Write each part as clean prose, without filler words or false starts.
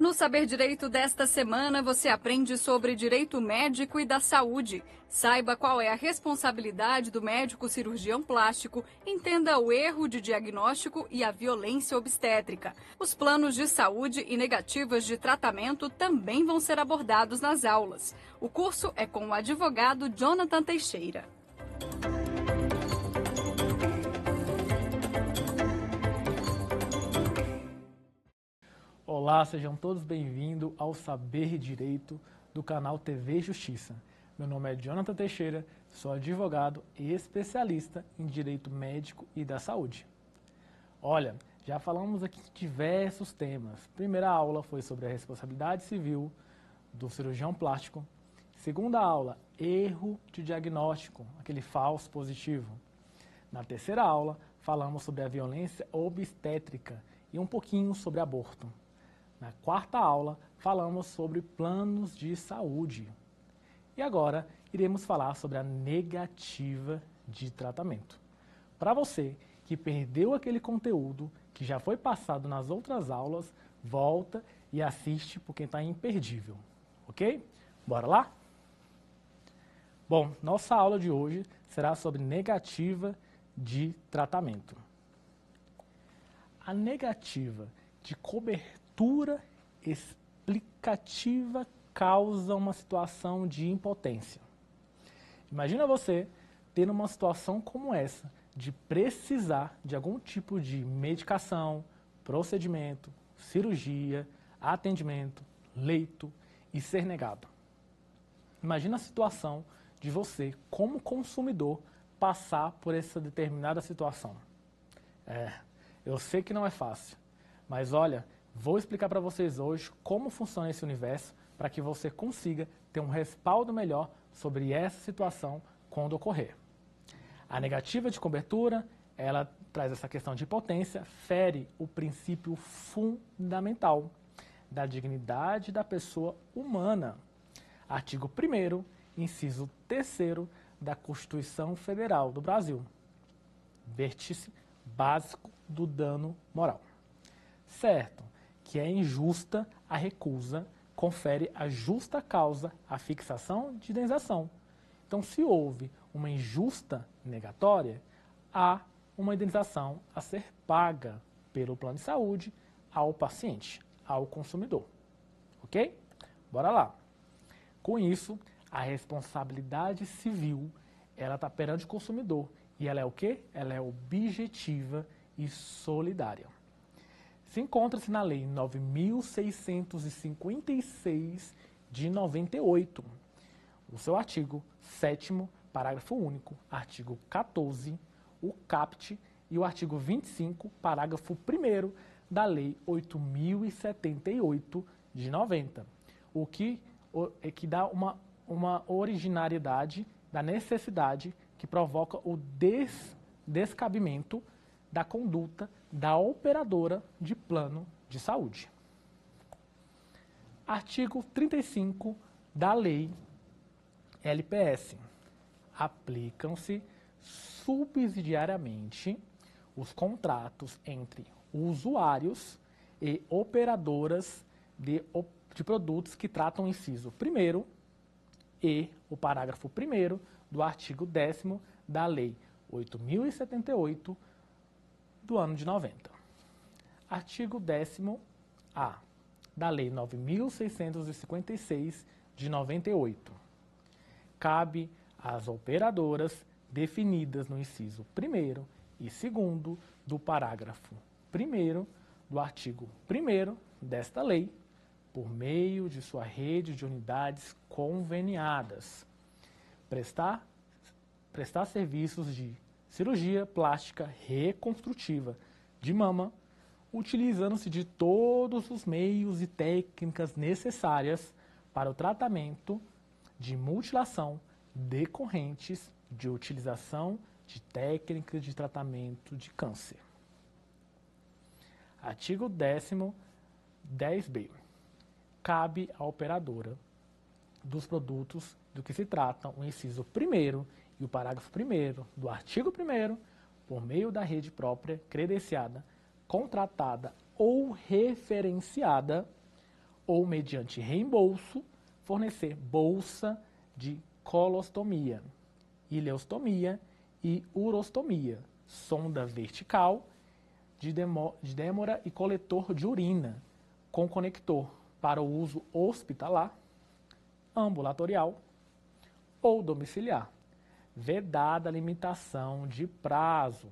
No Saber Direito desta semana, você aprende sobre direito médico e da saúde. Saiba qual é a responsabilidade do médico cirurgião plástico, entenda o erro de diagnóstico e a violência obstétrica. Os planos de saúde e negativas de tratamento também vão ser abordados nas aulas. O curso é com o advogado Jonathan Teixeira. Olá, sejam todos bem-vindos ao Saber Direito do canal TV Justiça. Meu nome é Jonathan Teixeira, sou advogado e especialista em Direito Médico e da Saúde. Olha, já falamos aqui de diversos temas. Primeira aula foi sobre a responsabilidade civil do cirurgião plástico. Segunda aula, erro de diagnóstico, aquele falso positivo. Na terceira aula, falamos sobre a violência obstétrica e um pouquinho sobre aborto. Na quarta aula, falamos sobre planos de saúde. E agora, iremos falar sobre a negativa de tratamento. Para você que perdeu aquele conteúdo que já foi passado nas outras aulas, volta e assiste porque está imperdível, ok? Bora lá? Bom, nossa aula de hoje será sobre negativa de tratamento. A negativa de cobertura explicativa causa uma situação de impotência. Imagina você tendo uma situação como essa, de precisar de algum tipo de medicação, procedimento, cirurgia, atendimento, leito e ser negado. Imagina a situação de você, como consumidor, passar por essa determinada situação. Eu sei que não é fácil, mas olha, vou explicar para vocês hoje como funciona esse universo para que você consiga ter um respaldo melhor sobre essa situação quando ocorrer. A negativa de cobertura, ela traz essa questão de impotência, fere o princípio fundamental da dignidade da pessoa humana. Artigo 1º, inciso 3º da Constituição Federal do Brasil. Vértice básico do dano moral. Certo que é injusta a recusa, confere a justa causa à fixação de indenização. Então, se houve uma injusta negatória, há uma indenização a ser paga pelo plano de saúde ao paciente, ao consumidor. Ok? Bora lá. Com isso, a responsabilidade civil, ela está perante o consumidor. E ela é o quê? Ela é objetiva e solidária. Se encontra-se na Lei 9.656 de 98, o seu artigo 7º, parágrafo único, artigo 14, o caput e o artigo 25, parágrafo 1º da Lei 8.078 de 90, o que dá uma originariedade da necessidade que provoca o descabimento da conduta da operadora de plano de saúde. Artigo 35 da Lei LPS. Aplicam-se subsidiariamente os contratos entre usuários e operadoras de produtos que tratam o inciso 1º e o parágrafo 1º do artigo 10º da Lei 8.078 do ano de 90. Artigo 10º-A da Lei 9.656 de 98. Cabe às operadoras definidas no inciso 1º e 2º do parágrafo 1º do artigo 1º desta lei, por meio de sua rede de unidades conveniadas, prestar serviços de cirurgia plástica reconstrutiva de mama, utilizando-se de todos os meios e técnicas necessárias para o tratamento de mutilação decorrentes de utilização de técnicas de tratamento de câncer. Artigo 10º, 10b. Cabe à operadora dos produtos do que se tratam o inciso 1º e o parágrafo 1º do artigo 1º, por meio da rede própria, credenciada, contratada ou referenciada, ou, mediante reembolso, fornecer bolsa de colostomia, ileostomia e urostomia, sonda vertical de dêmora e coletor de urina, com conector para o uso hospitalar, ambulatorial ou domiciliar, vedada a limitação de prazo,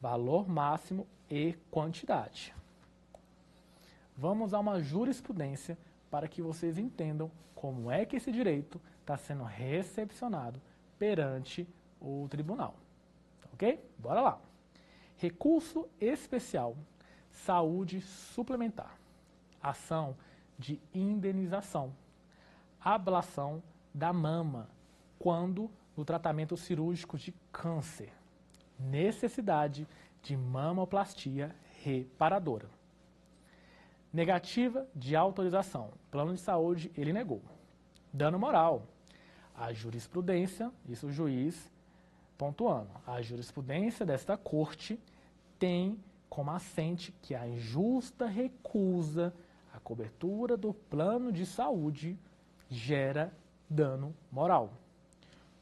valor máximo e quantidade. Vamos a uma jurisprudência para que vocês entendam como é que esse direito está sendo recepcionado perante o tribunal. Ok? Bora lá. Recurso especial, saúde suplementar, ação de indenização, ablação da mama, quando no tratamento cirúrgico de câncer, necessidade de mamoplastia reparadora. Negativa de autorização, plano de saúde ele negou. Dano moral, a jurisprudência, isso o juiz pontuando, a jurisprudência desta corte tem como assente que a injusta recusa à cobertura do plano de saúde gera dano moral,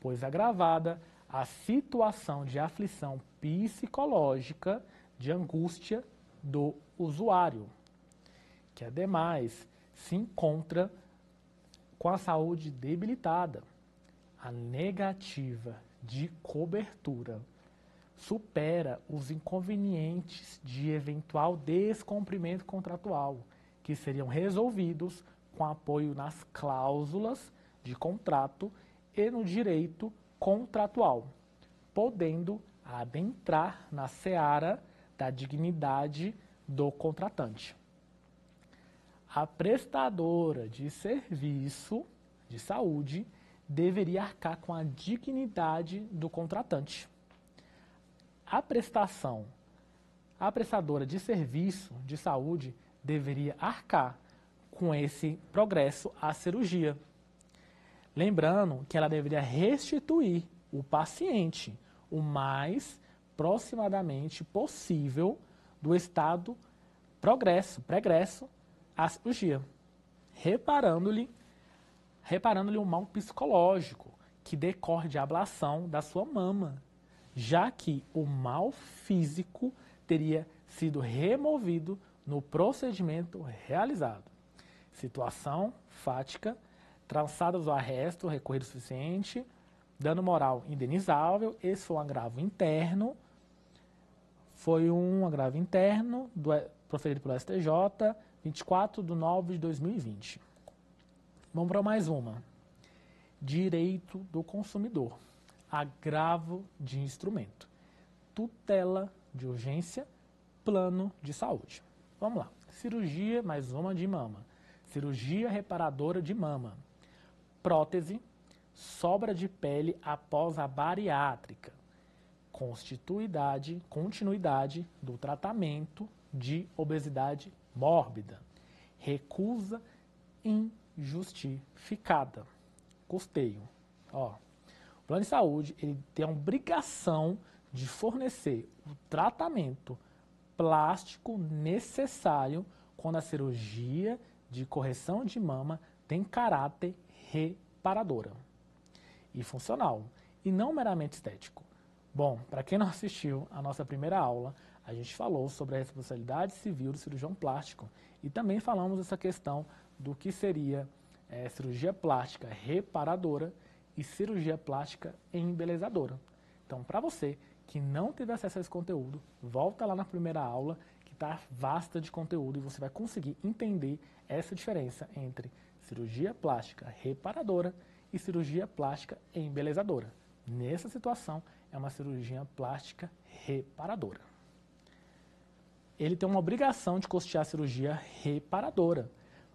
pois agravada a situação de aflição psicológica, de angústia do usuário, que ademais se encontra com a saúde debilitada. A negativa de cobertura supera os inconvenientes de eventual descumprimento contratual, que seriam resolvidos com apoio nas cláusulas de contrato e no direito contratual, podendo adentrar na seara da dignidade do contratante. A prestadora de serviço de saúde deveria arcar com a dignidade do contratante. A prestadora de serviço de saúde deveria arcar com esse progresso à cirurgia. Lembrando que ela deveria restituir o paciente o mais aproximadamente possível do estado pregresso à cirurgia, reparando-lhe um mal psicológico que decorre de ablação da sua mama, já que o mal físico teria sido removido no procedimento realizado. Situação fática, trançadas o arresto, recorrido suficiente, dano moral indenizável, esse foi um agravo interno, proferido pelo STJ, 24/9/2020. Vamos para mais uma. Direito do consumidor. Agravo de instrumento. Tutela de urgência. Plano de saúde. Vamos lá. Cirurgia, mais uma de mama. Cirurgia reparadora de mama. Prótese. Sobra de pele após a bariátrica. Continuidade do tratamento de obesidade mórbida. Recusa injustificada. Custeio. O plano de saúde ele tem a obrigação de fornecer o tratamento plástico necessário quando a cirurgia de correção de mama tem caráter reparadora e funcional, e não meramente estético. Bom, para quem não assistiu a nossa primeira aula, a gente falou sobre a responsabilidade civil do cirurgião plástico e também falamos essa questão do que seria cirurgia plástica reparadora e cirurgia plástica embelezadora. Então, para você que não teve acesso a esse conteúdo, volta lá na primeira aula, que está vasta de conteúdo, e você vai conseguir entender essa diferença entre cirurgia plástica reparadora e cirurgia plástica embelezadora. Nessa situação, é uma cirurgia plástica reparadora. Ele tem uma obrigação de custear a cirurgia reparadora.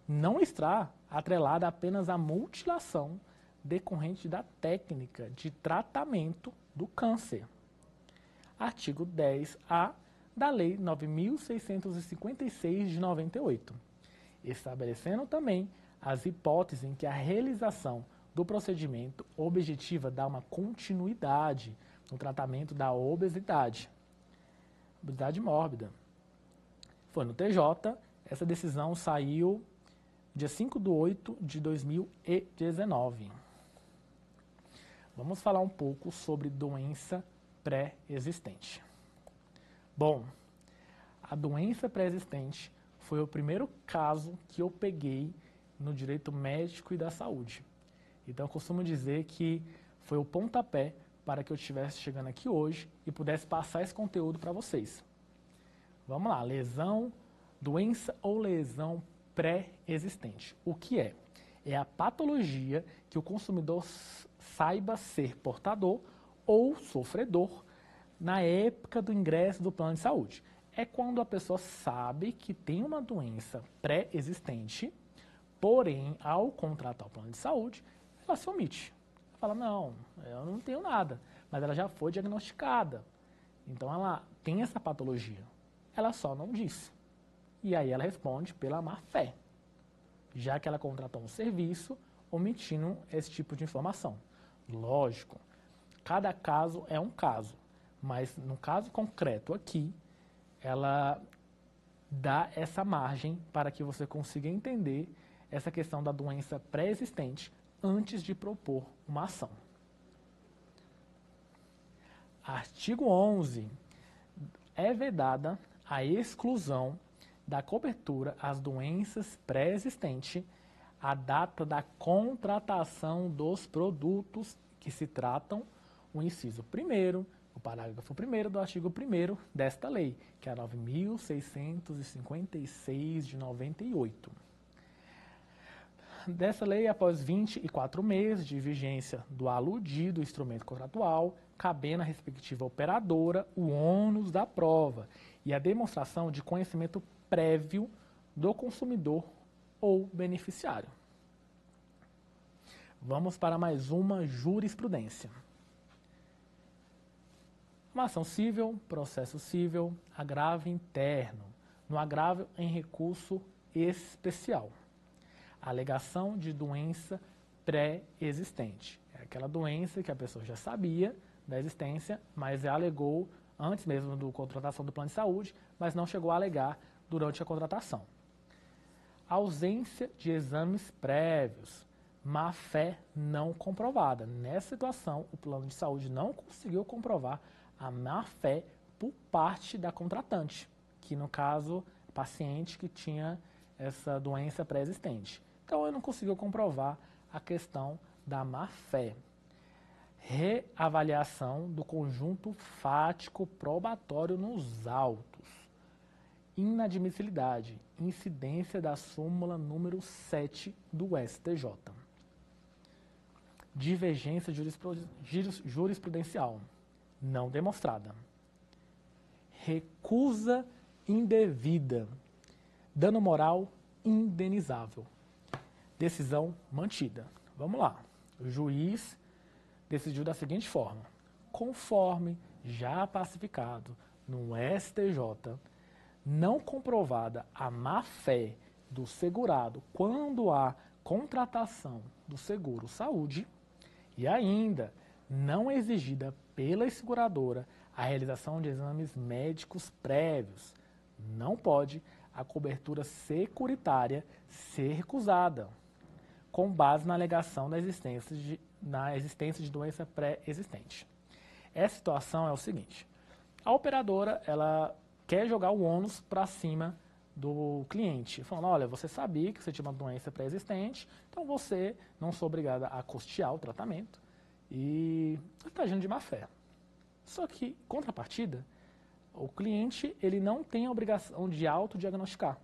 Não está atrelada apenas à mutilação decorrente da técnica de tratamento do câncer. Artigo 10A da Lei 9.656 de 98, estabelecendo também as hipóteses em que a realização do procedimento objetiva dá uma continuidade no tratamento da obesidade mórbida. Foi no TJ, essa decisão saiu dia 5/8/2019. Vamos falar um pouco sobre doença pré-existente. Bom, a doença pré-existente foi o primeiro caso que eu peguei no direito médico e da saúde. Então, eu costumo dizer que foi o pontapé para que eu estivesse chegando aqui hoje e pudesse passar esse conteúdo para vocês. Vamos lá, doença ou lesão pré-existente. O que é? É a patologia que o consumidor saiba ser portador ou sofredor na época do ingresso do plano de saúde. É quando a pessoa sabe que tem uma doença pré-existente, porém, ao contratar o plano de saúde, ela se omite. Ela fala, não, eu não tenho nada, mas ela já foi diagnosticada. Então, ela tem essa patologia. Ela só não disse. E aí ela responde pela má fé, já que ela contratou um serviço omitindo esse tipo de informação. Lógico, cada caso é um caso, mas no caso concreto aqui, ela dá essa margem para que você consiga entender essa questão da doença pré-existente antes de propor uma ação. Artigo 11. É vedada a exclusão da cobertura às doenças pré-existentes à data da contratação dos produtos que se tratam, o inciso 1º, o parágrafo 1º do artigo 1º desta lei, que é a 9.656 de 98. Dessa lei, após 24 meses de vigência do aludido instrumento contratual, cabendo à respectiva operadora o ônus da prova e a demonstração de conhecimento prévio do consumidor ou beneficiário. Vamos para mais uma jurisprudência. Uma ação civil, processo civil, agravo interno, no agravo em recurso especial. Alegação de doença pré-existente. É aquela doença que a pessoa já sabia da existência, mas alegou antes mesmo da contratação do plano de saúde, mas não chegou a alegar durante a contratação. Ausência de exames prévios, má-fé não comprovada. Nessa situação, o plano de saúde não conseguiu comprovar a má-fé por parte da contratante, que no caso, paciente que tinha essa doença pré-existente. Então, ele não conseguiu comprovar a questão da má-fé. Reavaliação do conjunto fático probatório nos autos. Inadmissibilidade, incidência da súmula número 7 do STJ. Divergência jurisprudencial, não demonstrada. Recusa indevida, dano moral indenizável. Decisão mantida. Vamos lá. O juiz decidiu da seguinte forma: conforme já pacificado no STJ, não comprovada a má-fé do segurado quando há contratação do seguro saúde e ainda não exigida pela seguradora a realização de exames médicos prévios, não pode a cobertura securitária ser recusada, com base na alegação da existência de doença pré-existente. Essa situação é o seguinte: a operadora ela quer jogar o ônus para cima do cliente, falando, olha, você sabia que você tinha uma doença pré-existente, então você não sou obrigada a custear o tratamento e está agindo de má fé. Só que, contrapartida, o cliente ele não tem a obrigação de autodiagnosticar.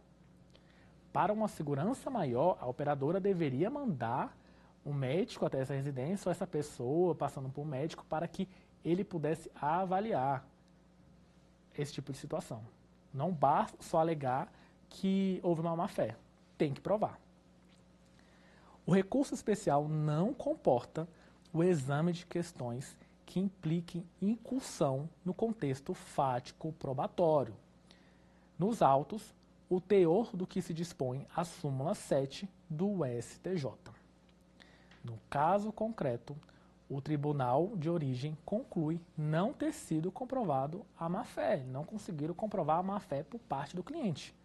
Para uma segurança maior, a operadora deveria mandar um médico até essa residência ou essa pessoa passando por um médico para que ele pudesse avaliar esse tipo de situação. Não basta só alegar que houve uma má-fé. Tem que provar. O recurso especial não comporta o exame de questões que impliquem incursão no contexto fático probatório. Nos autos, o teor do que se dispõe a súmula 7 do STJ. No caso concreto, o tribunal de origem conclui não ter sido comprovado a má-fé, não conseguiram comprovar a má-fé por parte do cliente,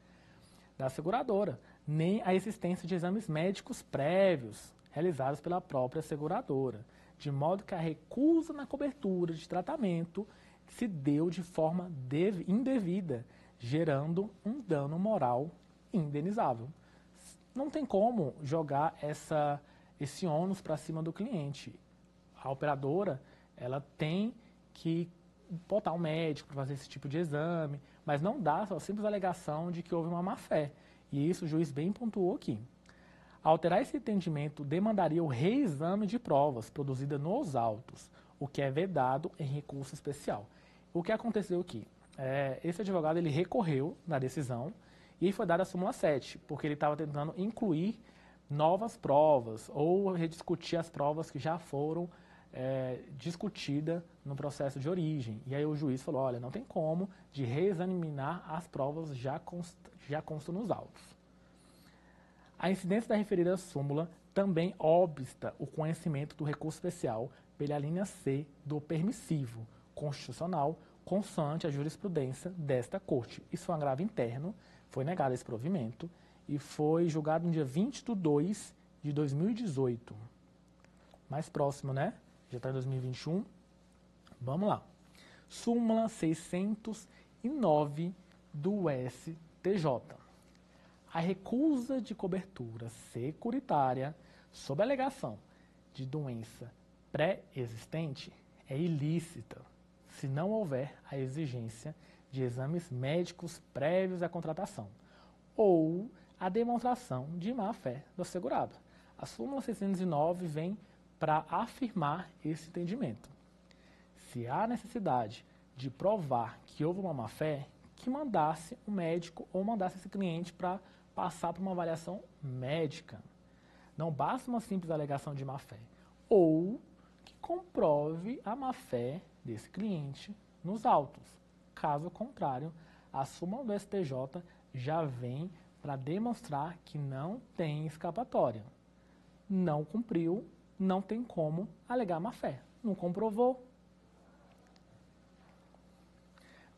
da seguradora, nem a existência de exames médicos prévios realizados pela própria seguradora, de modo que a recusa na cobertura de tratamento se deu de forma indevida, gerando um dano moral indenizável. Não tem como jogar esse ônus para cima do cliente. A operadora, ela tem que botar um médico para fazer esse tipo de exame, mas não dá só a simples alegação de que houve uma má-fé. E isso o juiz bem pontuou aqui. Alterar esse entendimento demandaria o reexame de provas produzida nos autos, o que é vedado em recurso especial. O que aconteceu aqui? Esse advogado ele recorreu na decisão e foi dada a súmula 7, porque ele estava tentando incluir novas provas ou rediscutir as provas que já foram discutidas no processo de origem. E aí o juiz falou, olha, não tem como de reexaminar as provas já constam nos autos. A incidência da referida súmula também obsta o conhecimento do recurso especial pela linha C do permissivo constitucional, consoante a jurisprudência desta Corte. Isso foi um agravo interno, foi negado esse provimento e foi julgado no dia 20/2/2018. Mais próximo, né? Já está em 2021. Vamos lá. Súmula 609 do STJ. A recusa de cobertura securitária sob a alegação de doença pré-existente é ilícita se não houver a exigência de exames médicos prévios à contratação ou a demonstração de má-fé do segurado. A súmula 609 vem para afirmar esse entendimento. Se há necessidade de provar que houve uma má-fé, que mandasse o médico ou mandasse esse cliente para passar por uma avaliação médica. Não basta uma simples alegação de má-fé. Ou que comprove a má-fé desse cliente nos autos. Caso contrário, a súmula do STJ já vem para demonstrar que não tem escapatória. Não cumpriu, não tem como alegar má-fé. Não comprovou.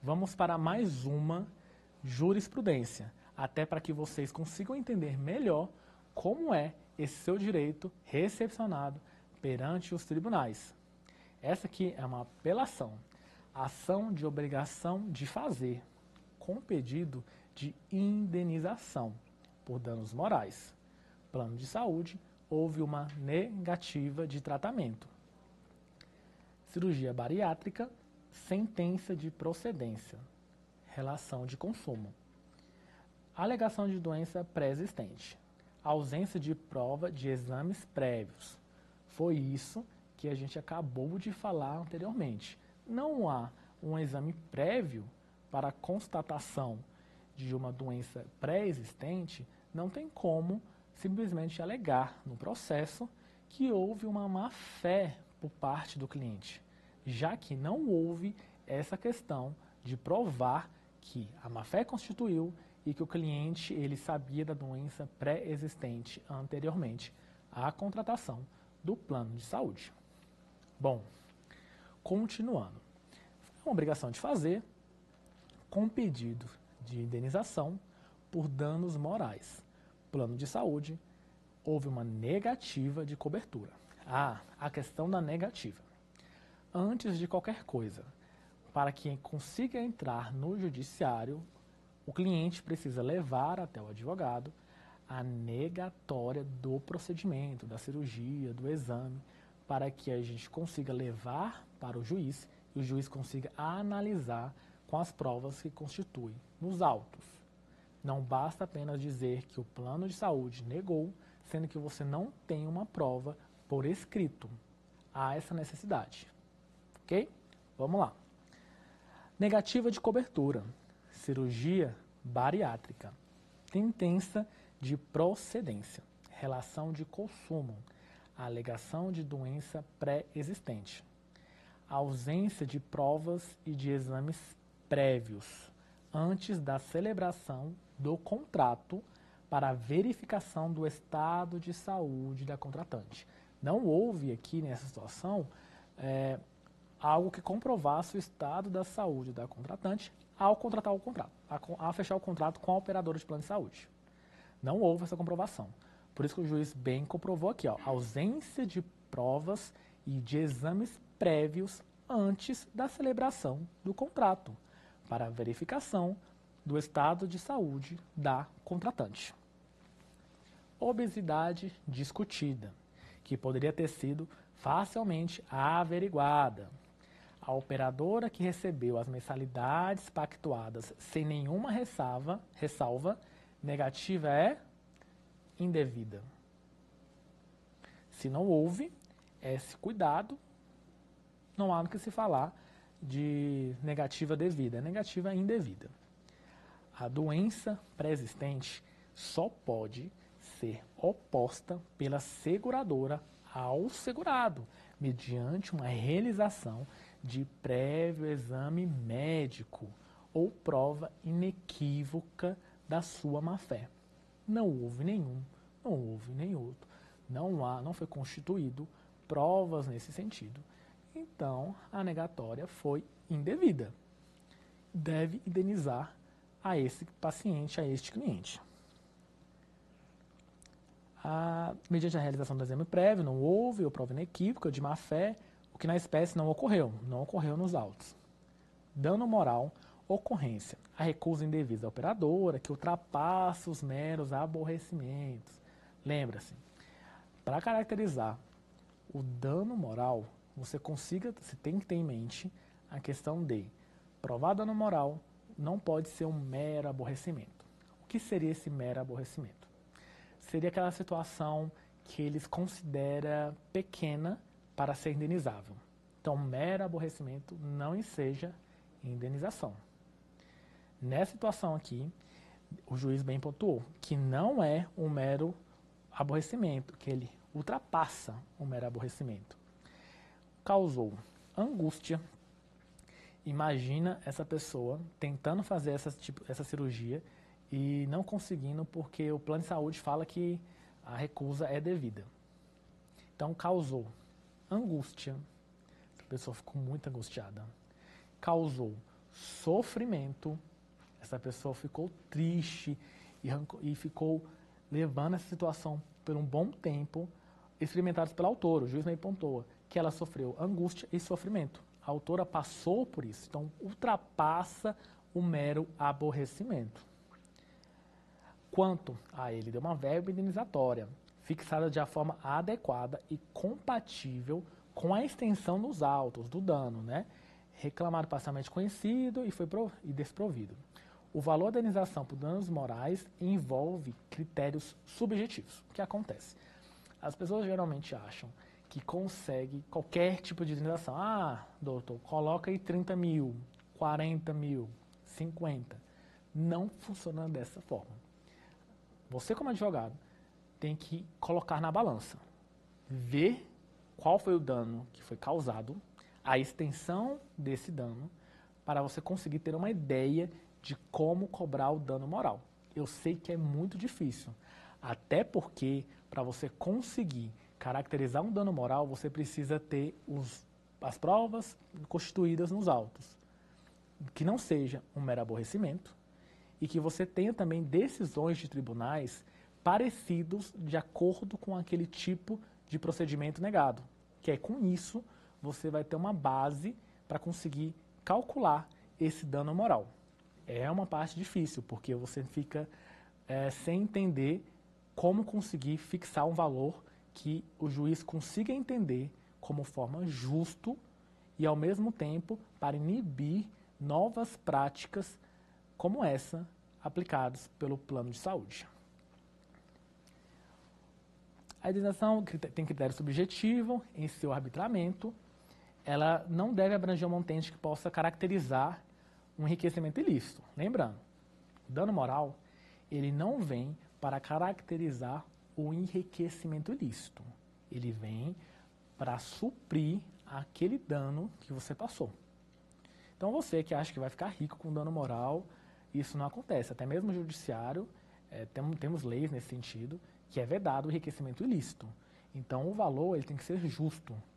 Vamos para mais uma jurisprudência, até para que vocês consigam entender melhor como é esse seu direito recepcionado perante os tribunais. Essa aqui é uma apelação, ação de obrigação de fazer, com pedido de indenização por danos morais. Plano de saúde, houve uma negativa de tratamento. Cirurgia bariátrica, sentença de procedência, relação de consumo. Alegação de doença pré-existente, ausência de prova de exames prévios. Foi isso que a gente acabou de falar anteriormente. Não há um exame prévio para a constatação de uma doença pré-existente, não tem como simplesmente alegar no processo que houve uma má-fé por parte do cliente, já que não houve essa questão de provar que a má-fé constituiu e que o cliente ele sabia da doença pré-existente anteriormente à contratação do plano de saúde. Bom, continuando. É uma obrigação de fazer com pedido de indenização por danos morais. Plano de saúde, houve uma negativa de cobertura. A questão da negativa. Antes de qualquer coisa, para que consiga entrar no judiciário, o cliente precisa levar até o advogado a negatória do procedimento, da cirurgia, do exame, para que a gente consiga levar para o juiz e o juiz consiga analisar com as provas que constituem nos autos. Não basta apenas dizer que o plano de saúde negou, sendo que você não tem uma prova por escrito. Há essa necessidade. Ok? Vamos lá. Negativa de cobertura. Cirurgia bariátrica. Sentença de procedência. Relação de consumo. Alegação de doença pré-existente. Ausência de provas e de exames prévios antes da celebração do contrato para a verificação do estado de saúde da contratante. Não houve aqui nessa situação algo que comprovasse o estado da saúde da contratante ao contratar o contrato, a fechar o contrato com a operadora de plano de saúde. Não houve essa comprovação. Por isso que o juiz bem comprovou aqui, ó, ausência de provas e de exames prévios antes da celebração do contrato, para a verificação do estado de saúde da contratante. Obesidade discutida, que poderia ter sido facilmente averiguada. A operadora que recebeu as mensalidades pactuadas sem nenhuma ressalva negativa é indevida. Se não houve esse cuidado, não há no que se falar de negativa devida, é negativa indevida. A doença pré-existente só pode ser oposta pela seguradora ao segurado, mediante uma realização de prévio exame médico ou prova inequívoca da sua má-fé. Não houve nenhum, não houve nem outro, não foi constituído provas nesse sentido. Então, a negatória foi indevida. Deve indenizar a esse paciente, a este cliente. Mediante a realização do exame prévio, não houve ou prova inequívoca de má-fé, o que na espécie não ocorreu nos autos. Dano moral, ocorrência, a recusa indevida da operadora, que ultrapassa os meros aborrecimentos. Lembra-se, para caracterizar o dano moral, você tem que ter em mente a questão de provar dano moral não pode ser um mero aborrecimento. O que seria esse mero aborrecimento? Seria aquela situação que eles consideram pequena para ser indenizável. Então, mero aborrecimento não enseja indenização. Nessa situação aqui, o juiz bem pontuou que não é um mero aborrecimento, que ele ultrapassa o mero aborrecimento. Causou angústia. Imagina essa pessoa tentando fazer essa cirurgia e não conseguindo porque o plano de saúde fala que a recusa é devida. Então, causou angústia. A pessoa ficou muito angustiada. Causou sofrimento. Essa pessoa ficou triste e ficou levando essa situação por um bom tempo, experimentados pela autora. O juiz me pontua que ela sofreu angústia e sofrimento. A autora passou por isso, então ultrapassa o mero aborrecimento. Quanto a ele, deu uma verba indenizatória, fixada de forma adequada e compatível com a extensão nos autos do dano, né? Reclamado parcialmente conhecido e desprovido. O valor da indenização por danos morais envolve critérios subjetivos. O que acontece? As pessoas geralmente acham que consegue qualquer tipo de indenização. Ah, doutor, coloca aí 30 mil, 40 mil, 50. Não funciona dessa forma. Você, como advogado, tem que colocar na balança. Ver qual foi o dano que foi causado, a extensão desse dano, para você conseguir ter uma ideia de como cobrar o dano moral. Eu sei que é muito difícil, até porque para você conseguir caracterizar um dano moral, você precisa ter as provas constituídas nos autos, que não seja um mero aborrecimento e que você tenha também decisões de tribunais parecidos de acordo com aquele tipo de procedimento negado, que é com isso você vai ter uma base para conseguir calcular esse dano moral. É uma parte difícil, porque você fica sem entender como conseguir fixar um valor que o juiz consiga entender como forma justo e, ao mesmo tempo, para inibir novas práticas como essa aplicadas pelo plano de saúde. A indenização tem critério subjetivo em seu arbitramento. Ela não deve abranger um montante que possa caracterizar um enriquecimento ilícito. Lembrando, o dano moral, ele não vem para caracterizar o enriquecimento ilícito. Ele vem para suprir aquele dano que você passou. Então você que acha que vai ficar rico com dano moral, isso não acontece. Até mesmo no judiciário, temos leis nesse sentido, que é vedado o enriquecimento ilícito. Então o valor ele tem que ser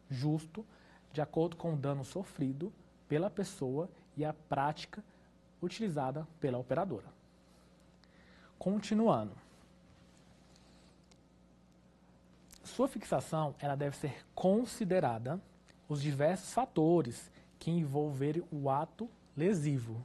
justo de acordo com o dano sofrido pela pessoa e a prática utilizada pela operadora. Continuando. sua fixação ela deve ser considerada os diversos fatores que envolverem o ato lesivo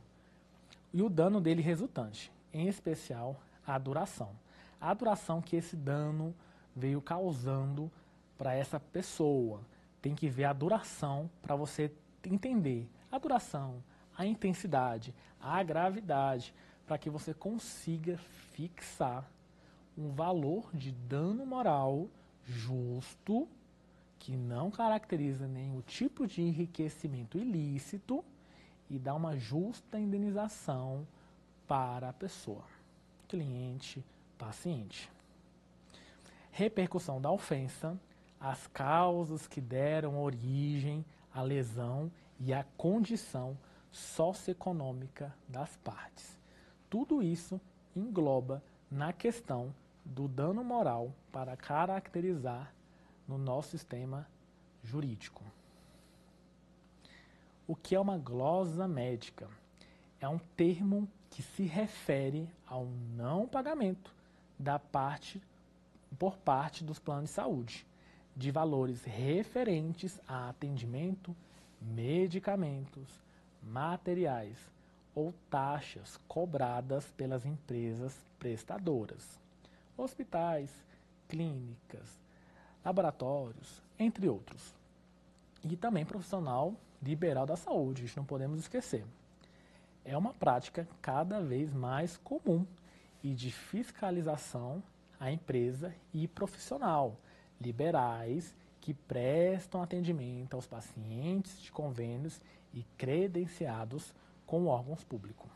e o dano dele resultante, em especial a duração. A duração que esse dano veio causando para essa pessoa. Tem que ver a duração para você entender a duração, a intensidade, a gravidade, para que você consiga fixar um valor de dano moral justo, que não caracteriza nenhum tipo de enriquecimento ilícito e dá uma justa indenização para a pessoa, cliente, paciente. Repercussão da ofensa, as causas que deram origem à lesão e a condição socioeconômica das partes. Tudo isso engloba na questão do dano moral para caracterizar no nosso sistema jurídico. O que é uma glosa médica? É um termo que se refere ao não pagamento por parte dos planos de saúde de valores referentes a atendimento, medicamentos, materiais ou taxas cobradas pelas empresas prestadoras, hospitais, clínicas, laboratórios, entre outros. E também profissional liberal da saúde, isso não podemos esquecer. É uma prática cada vez mais comum e de fiscalização à empresa e profissional liberais que prestam atendimento aos pacientes de convênios e credenciados com órgãos públicos.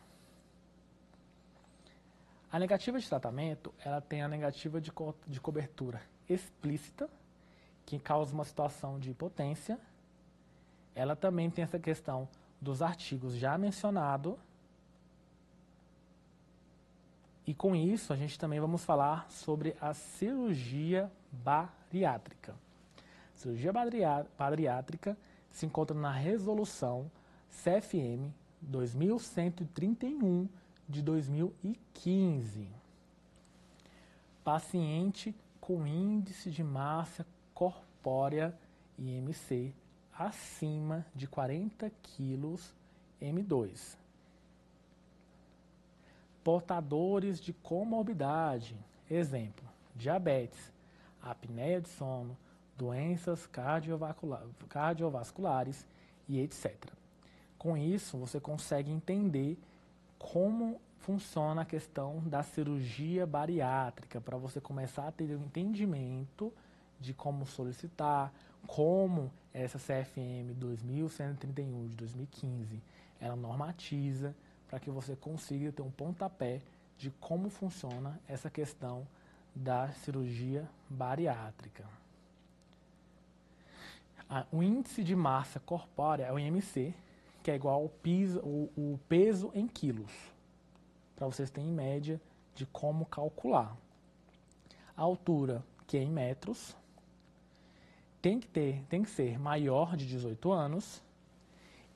A negativa de tratamento, ela tem a negativa de cobertura explícita, que causa uma situação de impotência. Ela também tem essa questão dos artigos já mencionados. E com isso, a gente também vamos falar sobre a cirurgia bariátrica. A cirurgia bariátrica se encontra na resolução CFM 2131 de 2015. Paciente com índice de massa corpórea IMC acima de 40 kg M2. Portadores de comorbidade, exemplo, diabetes, apneia de sono, doenças cardiovasculares e etc. Com isso, você consegue entender como funciona a questão da cirurgia bariátrica, para você começar a ter um entendimento de como solicitar, como essa CFM 2131 de 2015, ela normatiza, para que você consiga ter um pontapé de como funciona essa questão da cirurgia bariátrica. O índice de massa corpórea é o IMC, que é igual ao o peso em quilos, para vocês terem média de como calcular. A altura, que é em metros, tem que ser maior de 18 anos,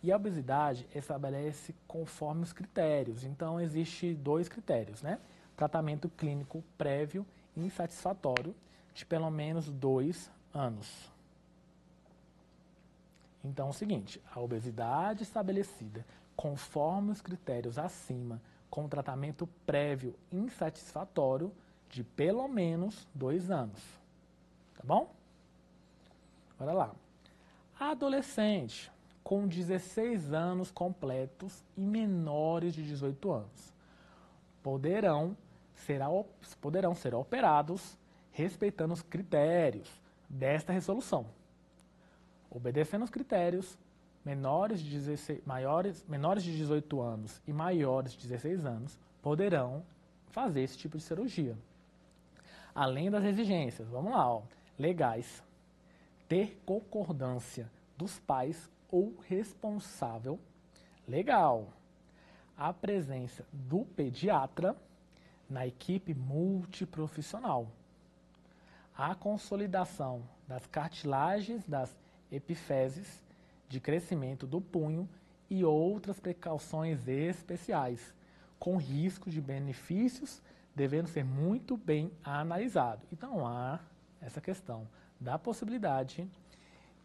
e a obesidade estabelece conforme os critérios. Então, existe 2 critérios, né? Tratamento clínico prévio e insatisfatório de pelo menos 2 anos. Então, é o seguinte, a obesidade estabelecida conforme os critérios acima, com tratamento prévio insatisfatório de pelo menos 2 anos. Tá bom? Bora lá. Adolescente com 16 anos completos e menores de 18 anos poderão ser operados respeitando os critérios desta resolução. Obedecendo os critérios, menores de 18 anos e maiores de 16 anos poderão fazer esse tipo de cirurgia. Além das exigências, vamos lá, ó, legais, ter concordância dos pais ou responsável legal, a presença do pediatra na equipe multiprofissional, a consolidação das cartilagens das epiféses de crescimento do punho e outras precauções especiais, com risco de benefícios devendo ser muito bem analisado. Então há essa questão da possibilidade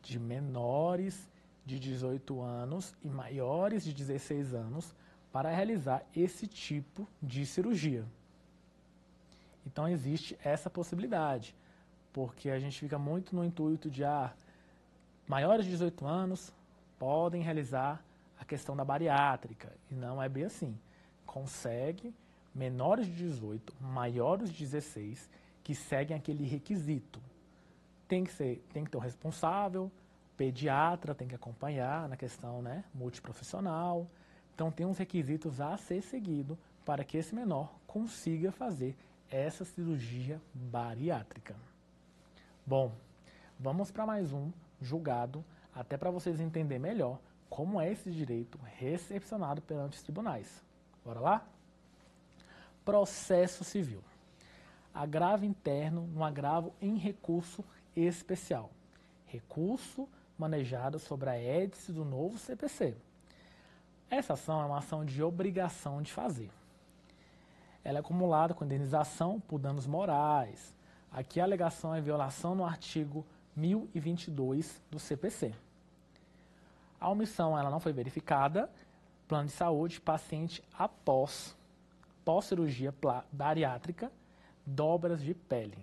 de menores de 18 anos e maiores de 16 anos para realizar esse tipo de cirurgia. Então existe essa possibilidade, porque a gente fica muito no intuito de maiores de 18 anos podem realizar a questão da bariátrica, e não é bem assim. Consegue menores de 18, maiores de 16, que seguem aquele requisito. Tem que ter um responsável, pediatra tem que acompanhar na questão, né, multiprofissional. Então tem uns requisitos a ser seguido para que esse menor consiga fazer essa cirurgia bariátrica. Bom, vamos para mais um julgado, até para vocês entenderem melhor como é esse direito recepcionado perante os tribunais. Bora lá? Processo civil. Agravo interno no agravo em recurso especial. Recurso manejado sobre a édice do novo CPC. Essa ação é uma ação de obrigação de fazer. Ela é acumulada com indenização por danos morais. Aqui a alegação é violação no artigo 1022 do CPC. A omissão ela não foi verificada, plano de saúde, paciente após cirurgia bariátrica, dobras de pele,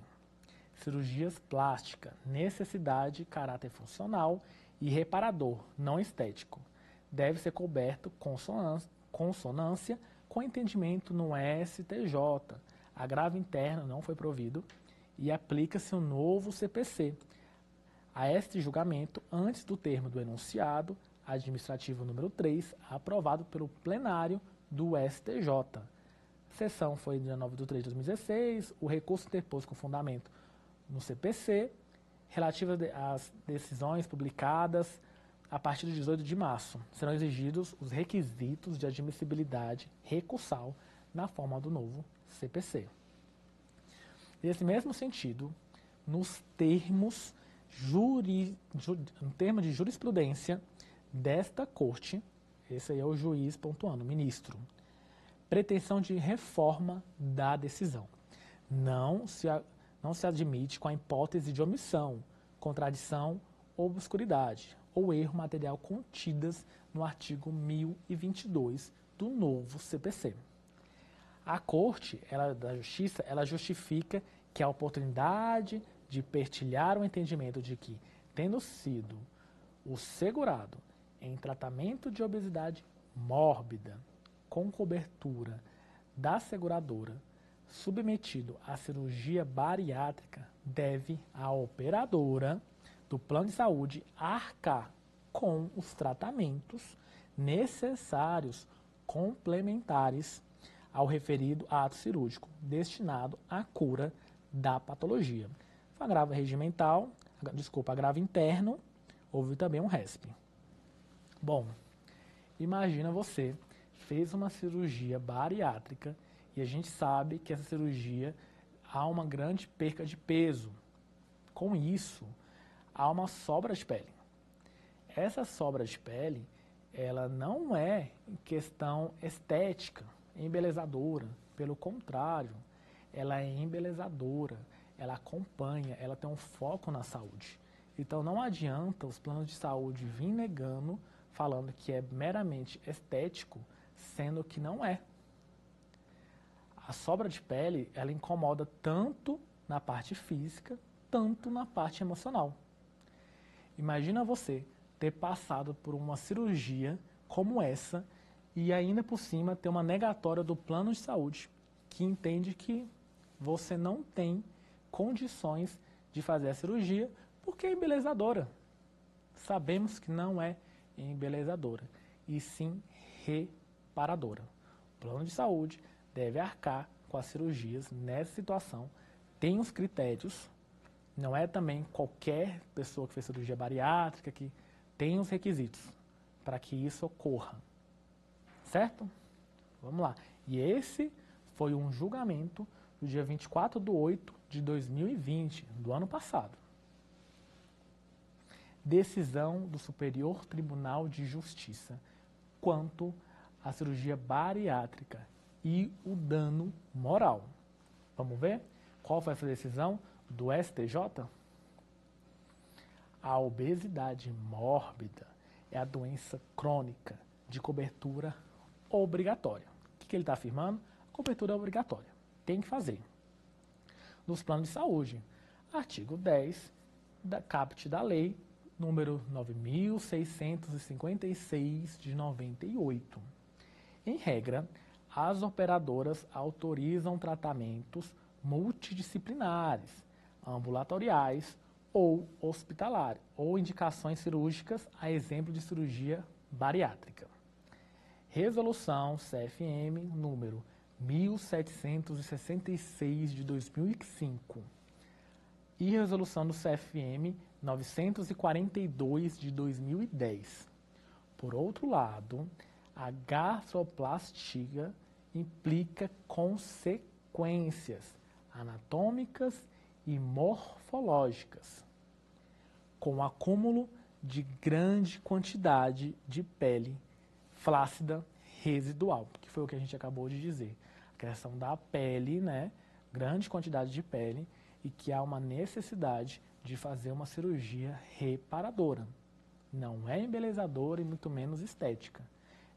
cirurgias plásticas, necessidade, caráter funcional e reparador, não estético. Deve ser coberto consonância com entendimento no STJ. Agravo interno não foi provido e aplica-se um novo CPC a este julgamento antes do termo do enunciado administrativo número 3, aprovado pelo plenário do STJ. Sessão foi dia 9 de 3 de 2016, o recurso interposto com fundamento no CPC, relativo às decisões publicadas a partir de 18 de março. Serão exigidos os requisitos de admissibilidade recursal na forma do novo CPC. Nesse mesmo sentido, nos termos de jurisprudência desta Corte, esse aí é o juiz pontuando, ministro, pretensão de reforma da decisão. Não se admite com a hipótese de omissão, contradição ou obscuridade, ou erro material contidas no artigo 1022 do novo CPC. A Corte da Justiça ela justifica que a oportunidade de partilhar o entendimento de que, tendo sido o segurado em tratamento de obesidade mórbida, com cobertura da seguradora, submetido à cirurgia bariátrica, deve a operadora do plano de saúde arcar com os tratamentos necessários complementares ao referido ato cirúrgico, destinado à cura da patologia. Agravo regimental, agravo interno, houve também um RESP. Bom, imagina você fez uma cirurgia bariátrica e a gente sabe que essa cirurgia há uma grande perca de peso. Com isso, há uma sobra de pele. Essa sobra de pele, ela não é questão estética, embelezadora. Pelo contrário, ela é embelezadora, ela acompanha, ela tem um foco na saúde. Então não adianta os planos de saúde vir negando, falando que é meramente estético, sendo que não é. A sobra de pele, ela incomoda tanto na parte física, tanto na parte emocional. Imagina você ter passado por uma cirurgia como essa e ainda por cima ter uma negatória do plano de saúde que entende que você não tem condições de fazer a cirurgia porque é embelezadora. Sabemos que não é embelezadora, e sim reparadora. O plano de saúde deve arcar com as cirurgias nessa situação, tem os critérios, não é também qualquer pessoa que fez cirurgia bariátrica que tem os requisitos para que isso ocorra. Certo? Vamos lá. E esse foi um julgamento do dia 24/8/2020, do ano passado. Decisão do Superior Tribunal de Justiça quanto à cirurgia bariátrica e o dano moral. Vamos ver qual foi essa decisão do STJ? A obesidade mórbida é a doença crônica de cobertura obrigatória. O que ele está afirmando? A cobertura é obrigatória. Tem que fazer. Nos planos de saúde, artigo 10 da caput da lei número 9.656 de 98. Em regra, as operadoras autorizam tratamentos multidisciplinares, ambulatoriais ou hospitalares, ou indicações cirúrgicas, a exemplo de cirurgia bariátrica. Resolução CFM número 1766 de 2005 e resolução do CFM 942 de 2010. Por outro lado, a gastroplastia implica consequências anatômicas e morfológicas, com acúmulo de grande quantidade de pele flácida residual, que foi o que a gente acabou de dizer. A questão da pele, né? Grande quantidade de pele e que há uma necessidade de fazer uma cirurgia reparadora. Não é embelezadora e muito menos estética.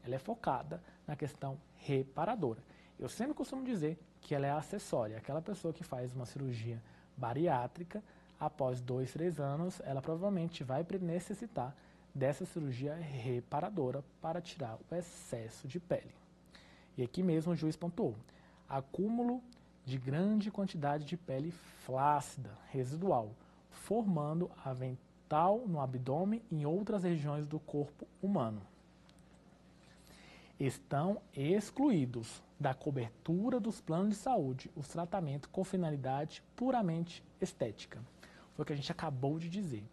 Ela é focada na questão reparadora. Eu sempre costumo dizer que ela é acessória. Aquela pessoa que faz uma cirurgia bariátrica, após 2, 3 anos, ela provavelmente vai necessitar dessa cirurgia reparadora para tirar o excesso de pele. E aqui mesmo o juiz pontuou: acúmulo de grande quantidade de pele flácida, residual, formando avental no abdômen e em outras regiões do corpo humano. Estão excluídos da cobertura dos planos de saúde os tratamentos com finalidade puramente estética. Foi o que a gente acabou de dizer.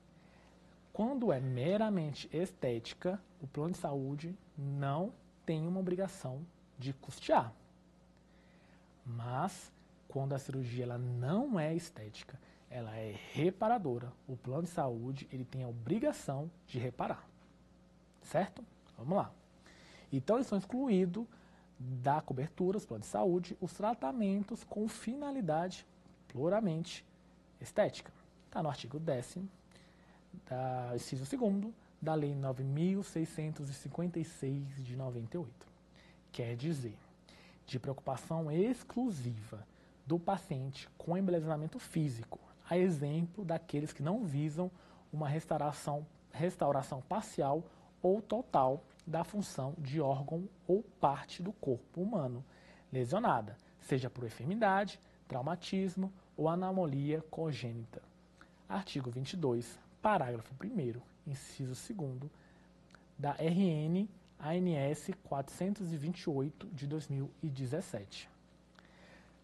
Quando é meramente estética, o plano de saúde não tem uma obrigação de custear. Mas, quando a cirurgia ela não é estética, ela é reparadora, o plano de saúde ele tem a obrigação de reparar. Certo? Vamos lá. Então, eles são excluídos da cobertura, os planos de saúde, os tratamentos com finalidade puramente estética. Está no artigo 10º, inciso 2º, da Lei 9.656 de 98. Quer dizer, de preocupação exclusiva do paciente com embelezamento físico, a exemplo daqueles que não visam uma restauração parcial ou total da função de órgão ou parte do corpo humano lesionada, seja por enfermidade, traumatismo ou anomalia congênita. Artigo 22, parágrafo 1º, inciso 2º, da RN-ANS 428 de 2017.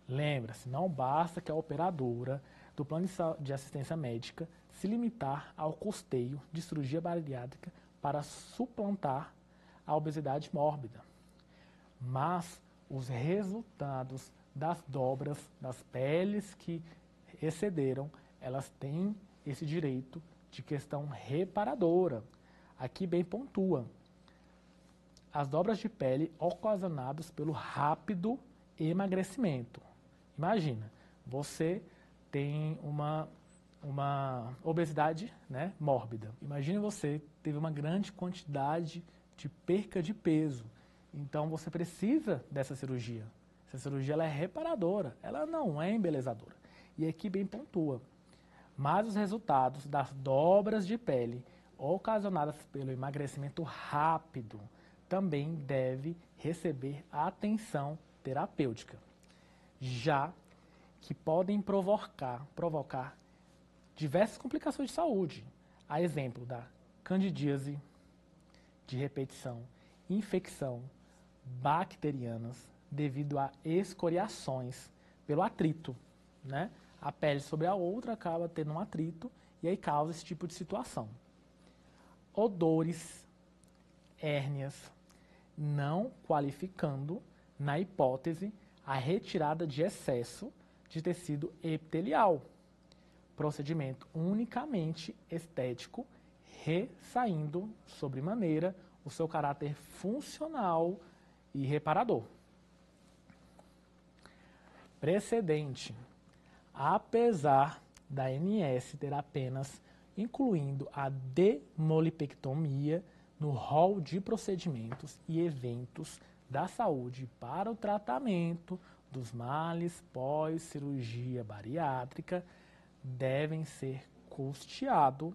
Lembra-se, não basta que a operadora do plano de assistência médica se limitar ao custeio de cirurgia bariátrica para suplantar a obesidade mórbida, mas os resultados das dobras das peles que excederam, elas têm esse direito de questão reparadora. Aqui bem pontua: as dobras de pele ocasionadas pelo rápido emagrecimento. Imagina, você tem uma obesidade, né, mórbida. Imagina você teve uma grande quantidade de perca de peso. Então você precisa dessa cirurgia. Essa cirurgia ela é reparadora, ela não é embelezadora. E aqui bem pontua: mas os resultados das dobras de pele ocasionadas pelo emagrecimento rápido também deve receber atenção terapêutica, já que podem provocar diversas complicações de saúde, a exemplo da candidíase de repetição, infecção bacterianas devido a escoriações pelo atrito, né? A pele sobre a outra acaba tendo um atrito e aí causa esse tipo de situação. Odores, hérnias, não qualificando, na hipótese, a retirada de excesso de tecido epitelial. Procedimento unicamente estético, ressaindo sobremaneira o seu caráter funcional e reparador. Precedente: apesar da ANS ter apenas incluindo a demolipectomia no rol de procedimentos e eventos da saúde para o tratamento dos males pós-cirurgia bariátrica, devem ser custeados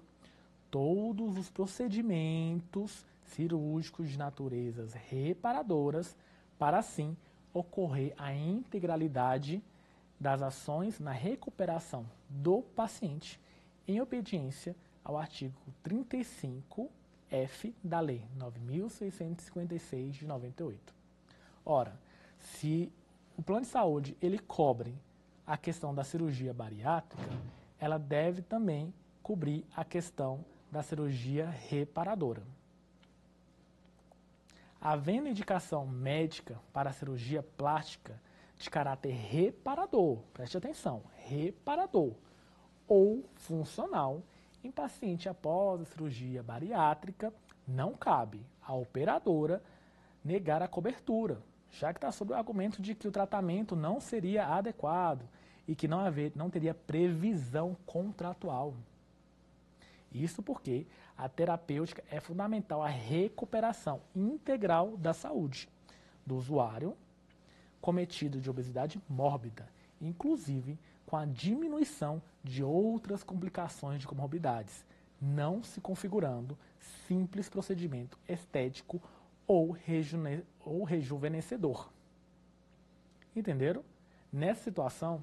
todos os procedimentos cirúrgicos de naturezas reparadoras para assim ocorrer a integralidade das ações na recuperação do paciente em obediência ao artigo 35F da Lei 9.656 de 98. Ora, se o plano de saúde ele cobre a questão da cirurgia bariátrica, ela deve também cobrir a questão da cirurgia reparadora. Havendo indicação médica para a cirurgia plástica de caráter reparador, preste atenção, reparador ou funcional em paciente após a cirurgia bariátrica, não cabe à operadora negar a cobertura, já que está sob o argumento de que o tratamento não seria adequado e que não teria previsão contratual. Isso porque a terapêutica é fundamental à recuperação integral da saúde do usuário cometido de obesidade mórbida, inclusive com a diminuição de outras complicações de comorbidades, não se configurando simples procedimento estético ou rejuvenescedor. Entenderam? Nessa situação,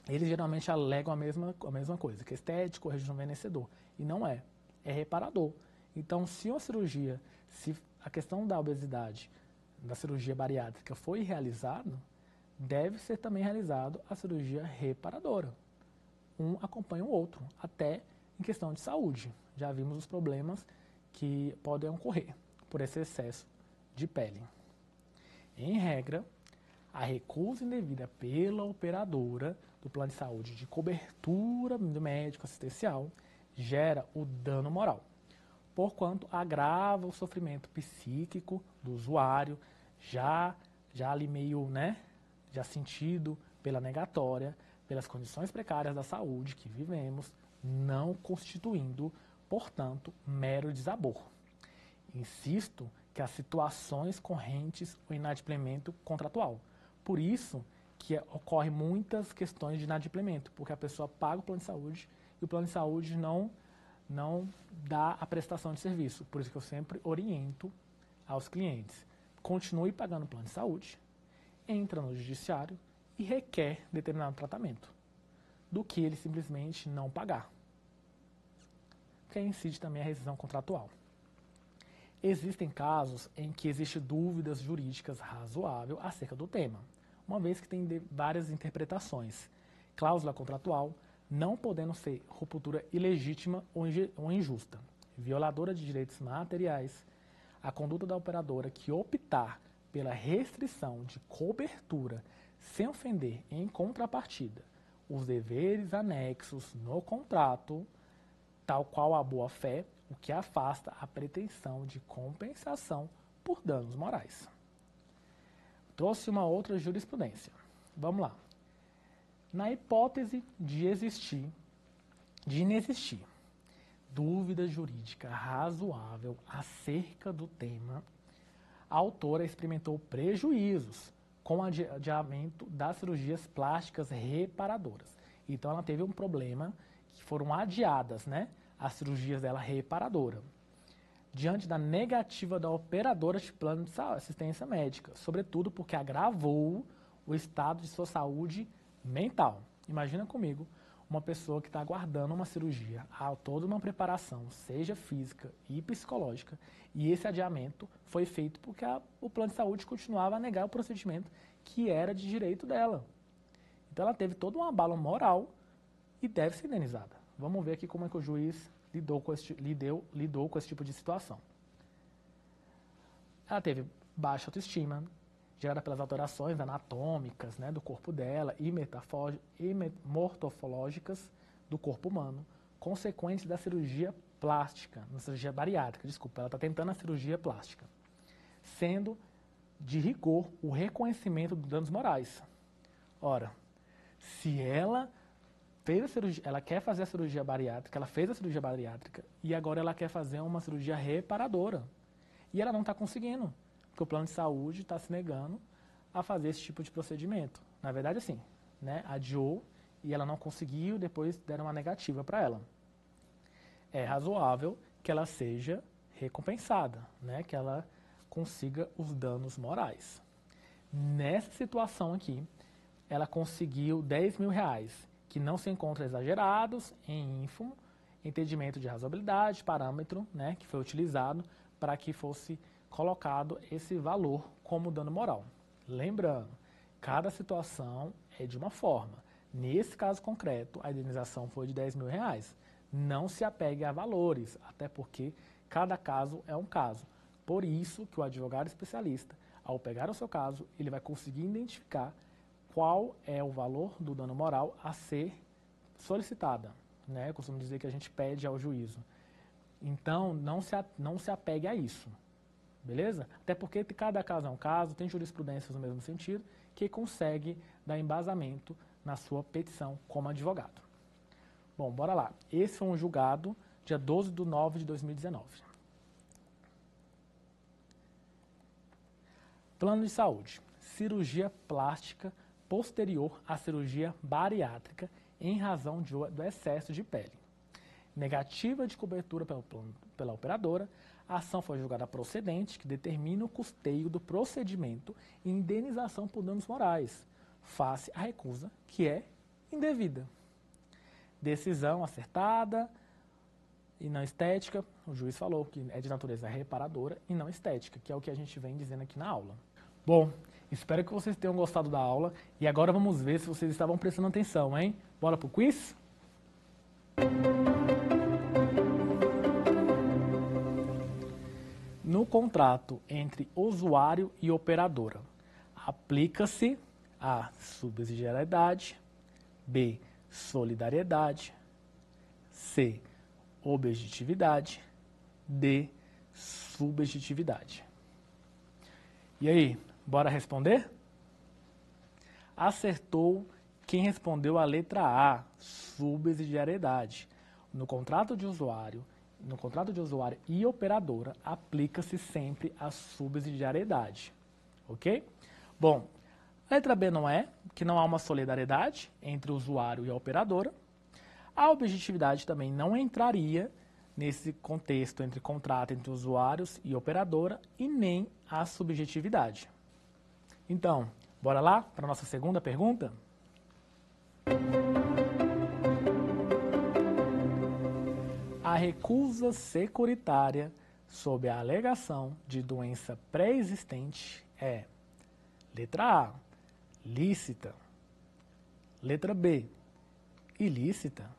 eles geralmente alegam a mesma coisa, que é estético ou rejuvenescedor. E não é. É reparador. Então, se a questão da obesidade, da cirurgia bariátrica foi realizada, deve ser também realizado a cirurgia reparadora. Um acompanha o outro, até em questão de saúde. Já vimos os problemas que podem ocorrer por esse excesso de pele. Em regra, a recusa indevida pela operadora do plano de saúde de cobertura do médico assistencial gera o dano moral, porquanto agrava o sofrimento psíquico do usuário, já ali meio, já sentido pela negatória, pelas condições precárias da saúde que vivemos, não constituindo, portanto, mero desabor. Insisto que as situações correntes o inadimplemento contratual. Por isso que ocorre muitas questões de inadimplemento, porque a pessoa paga o plano de saúde e o plano de saúde não dá a prestação de serviço. Por isso que eu sempre oriento aos clientes. Continue pagando o plano de saúde, entra no judiciário e requer determinado tratamento, do que ele simplesmente não pagar. Que incide também a rescisão contratual. Existem casos em que existem dúvidas jurídicas razoáveis acerca do tema, uma vez que tem várias interpretações. Cláusula contratual, não podendo ser ruptura ilegítima ou injusta, violadora de direitos materiais, a conduta da operadora que optar pela restrição de cobertura sem ofender em contrapartida os deveres anexos no contrato, tal qual a boa-fé, o que afasta a pretensão de compensação por danos morais. Trouxe uma outra jurisprudência. Vamos lá. Na hipótese de inexistir dúvida jurídica razoável acerca do tema, a autora experimentou prejuízos com o adiamento das cirurgias plásticas reparadoras. Então, ela teve um problema que foram adiadas, as cirurgias dela reparadora, diante da negativa da operadora de plano de assistência médica, sobretudo porque agravou o estado de sua saúde mental. Imagina comigo uma pessoa que está aguardando uma cirurgia, há toda uma preparação, seja física e psicológica, e esse adiamento foi feito porque o plano de saúde continuava a negar o procedimento que era de direito dela. Então ela teve todo um abalo moral e deve ser indenizada. Vamos ver aqui como é que o juiz lidou com esse tipo de situação. Ela teve baixa autoestima, gerada pelas alterações anatômicas do corpo dela e morfológicas do corpo humano, consequentes da cirurgia plástica, na cirurgia bariátrica, desculpa, ela está tentando a cirurgia plástica, sendo de rigor o reconhecimento dos danos morais. Ora, se ela fez a cirurgia, ela quer fazer a cirurgia bariátrica, ela fez a cirurgia bariátrica e agora ela quer fazer uma cirurgia reparadora. E ela não está conseguindo, porque o plano de saúde está se negando a fazer esse tipo de procedimento. Na verdade, assim, né, adiou e ela não conseguiu, depois deram uma negativa para ela. É razoável que ela seja recompensada, né, que ela consiga os danos morais. Nessa situação aqui, ela conseguiu R$10.000, que não se encontram exagerados em ínfimo, entendimento de razoabilidade, parâmetro, né, que foi utilizado para que fosse colocado esse valor como dano moral. Lembrando, cada situação é de uma forma. Nesse caso concreto, a indenização foi de R$10.000. Não se apegue a valores, até porque cada caso é um caso. Por isso que o advogado especialista, ao pegar o seu caso, ele vai conseguir identificar qual é o valor do dano moral a ser solicitada, né? Eu costumo dizer que a gente pede ao juízo. Então, não se apegue a isso, beleza? Até porque cada caso é um caso, tem jurisprudências no mesmo sentido, que consegue dar embasamento na sua petição como advogado. Bom, bora lá. Esse foi um julgado dia 12/9/2019. Plano de saúde. Cirurgia plástica posterior à cirurgia bariátrica em razão do excesso de pele. Negativa de cobertura pela operadora, a ação foi julgada procedente, que determina o custeio do procedimento e indenização por danos morais, face à recusa, que é indevida. Decisão acertada e não estética, o juiz falou que é de natureza reparadora e não estética, que é o que a gente vem dizendo aqui na aula. Bom, espero que vocês tenham gostado da aula e agora vamos ver se vocês estavam prestando atenção, hein? Bora pro quiz? No contrato entre usuário e operadora, aplica-se a subsidiariedade, B, solidariedade, C, objetividade, D, subjetividade. E aí, bora responder? Acertou quem respondeu a letra A, subsidiariedade. No contrato de usuário e operadora, aplica-se sempre a subsidiariedade. Ok? Bom, a letra B não é, que não há uma solidariedade entre o usuário e a operadora. A objetividade também não entraria nesse contexto entre contrato entre usuários e operadora e nem a subjetividade. Então, bora lá para a nossa segunda pergunta? A recusa securitária sob a alegação de doença pré-existente é: letra A, lícita. Letra B, ilícita.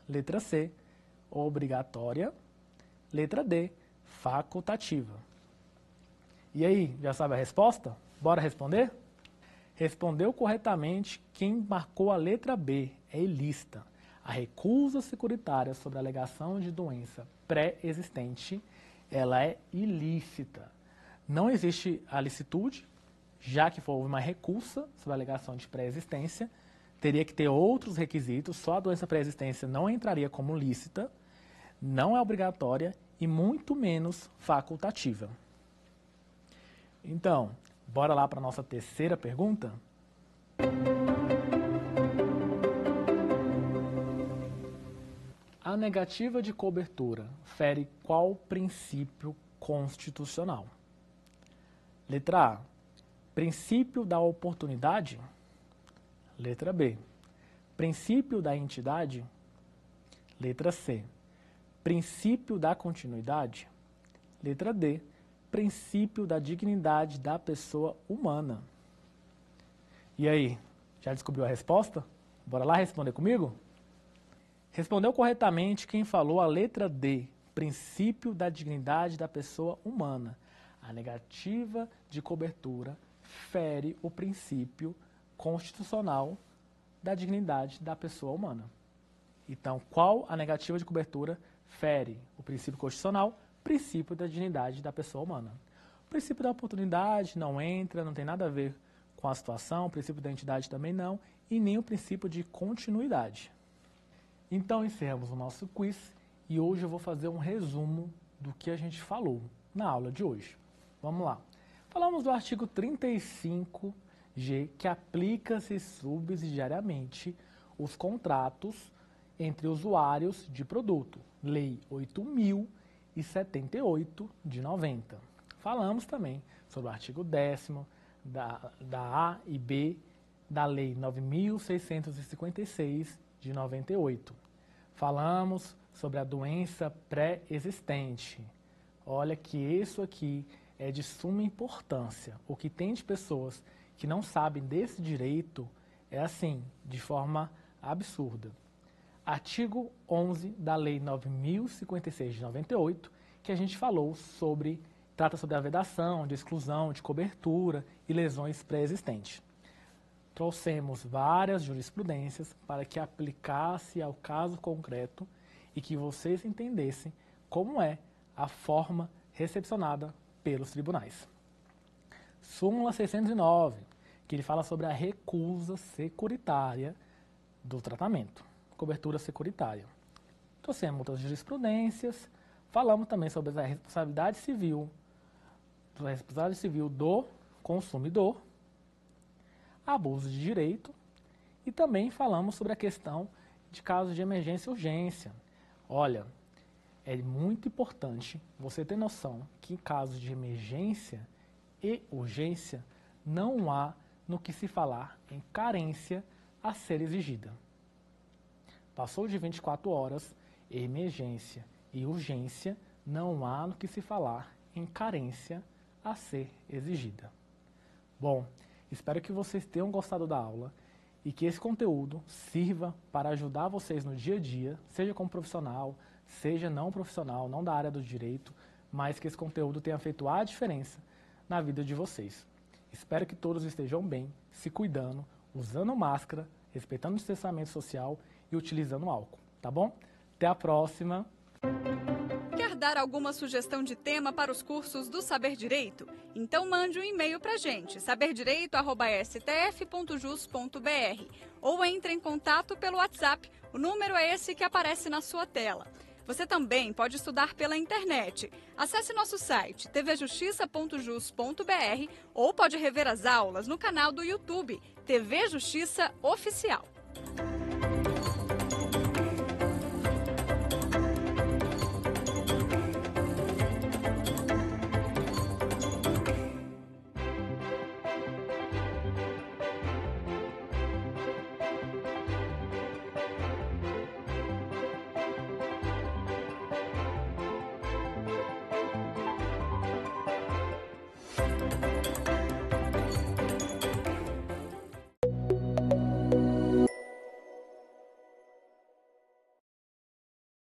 Letra C, obrigatória. Letra D, facultativa. E aí, já sabe a resposta? Bora responder? Respondeu corretamente quem marcou a letra B, é ilícita. A recusa securitária sobre a alegação de doença pré-existente, ela é ilícita. Não existe a licitude, já que houve uma recusa sobre a alegação de pré-existência, teria que ter outros requisitos, só a doença pré-existência não entraria como lícita, não é obrigatória e muito menos facultativa. Então, bora lá para a nossa terceira pergunta? A negativa de cobertura fere qual princípio constitucional? Letra A, princípio da oportunidade. Letra B, princípio da entidade. Letra C, princípio da continuidade. Letra D, princípio da dignidade da pessoa humana. E aí, já descobriu a resposta? Bora lá responder comigo? Respondeu corretamente quem falou a letra D, princípio da dignidade da pessoa humana. A negativa de cobertura fere o princípio constitucional da dignidade da pessoa humana. Então, qual a negativa de cobertura fere o princípio constitucional? Princípio da dignidade da pessoa humana. O princípio da oportunidade não entra, não tem nada a ver com a situação, o princípio da identidade também não, e nem o princípio de continuidade. Então, encerramos o nosso quiz e hoje eu vou fazer um resumo do que a gente falou na aula de hoje. Vamos lá. Falamos do artigo 35G, que aplica-se subsidiariamente os contratos entre usuários de produto, Lei 8.078 de 90. Falamos também sobre o artigo 10º da A e B da Lei 9.656 de 98. Falamos sobre a doença pré-existente. Olha que isso aqui é de suma importância. O que tem de pessoas que não sabem desse direito é assim, de forma absurda. Artigo 11 da Lei 9.056 de 98, que a gente falou sobre, trata sobre a vedação, de exclusão, de cobertura e lesões pré-existentes. Trouxemos várias jurisprudências para que aplicasse ao caso concreto e que vocês entendessem como é a forma recepcionada pelos tribunais. Súmula 609, que ele fala sobre a recusa securitária do tratamento, cobertura securitária. Trouxemos outras jurisprudências, falamos também sobre a responsabilidade civil do consumidor, abuso de direito, e também falamos sobre a questão de casos de emergência e urgência. Olha, é muito importante você ter noção que em casos de emergência e urgência não há no que se falar em carência a ser exigida. Passou de 24 horas, emergência e urgência, não há no que se falar em carência a ser exigida. Bom, espero que vocês tenham gostado da aula e que esse conteúdo sirva para ajudar vocês no dia a dia, seja como profissional, seja não profissional, não da área do direito, mas que esse conteúdo tenha feito a diferença na vida de vocês. Espero que todos estejam bem, se cuidando, usando máscara, respeitando o distanciamento social e utilizando álcool, tá bom? Até a próxima! Quer dar alguma sugestão de tema para os cursos do Saber Direito? Então mande um e-mail para a gente, saberdireito@stf.jus.br, ou entre em contato pelo WhatsApp, o número é esse que aparece na sua tela. Você também pode estudar pela internet. Acesse nosso site tvjustiça.jus.br ou pode rever as aulas no canal do YouTube TV Justiça Oficial.